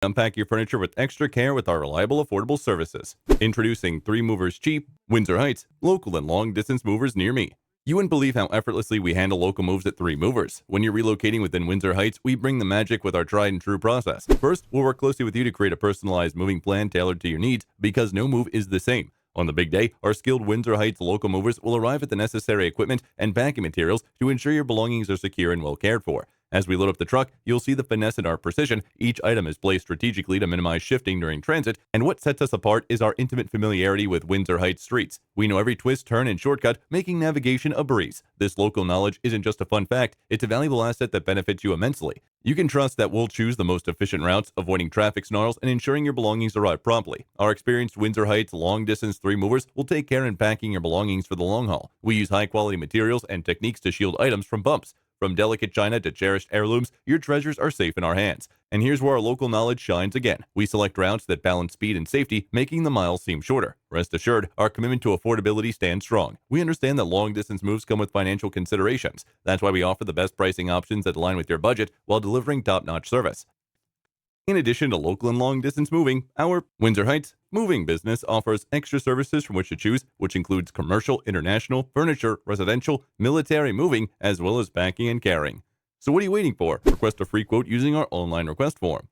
Unpack your furniture with extra care with our reliable, affordable services. Introducing 3 Movers Cheap, Windsor Heights, local and long-distance movers near me. You wouldn't believe how effortlessly we handle local moves at 3 Movers. When you're relocating within Windsor Heights, we bring the magic with our tried and true process. First, we'll work closely with you to create a personalized moving plan tailored to your needs, because no move is the same. On the big day, our skilled Windsor Heights local movers will arrive at the necessary equipment and packing materials to ensure your belongings are secure and well cared for. As we load up the truck, you'll see the finesse in our precision. Each item is placed strategically to minimize shifting during transit, and what sets us apart is our intimate familiarity with Windsor Heights streets. We know every twist, turn, and shortcut, making navigation a breeze. This local knowledge isn't just a fun fact, it's a valuable asset that benefits you immensely. You can trust that we'll choose the most efficient routes, avoiding traffic snarls and ensuring your belongings arrive promptly. Our experienced Windsor Heights long-distance 3 Movers will take care in packing your belongings for the long haul. We use high-quality materials and techniques to shield items from bumps. From delicate china to cherished heirlooms, your treasures are safe in our hands. And here's where our local knowledge shines again. We select routes that balance speed and safety, making the miles seem shorter. Rest assured, our commitment to affordability stands strong. We understand that long-distance moves come with financial considerations. That's why we offer the best pricing options that align with your budget while delivering top-notch service. In addition to local and long-distance moving, our Windsor Heights moving business offers extra services from which to choose, which includes commercial, international, furniture, residential, military moving, as well as packing and carrying. So what are you waiting for? Request a free quote using our online request form.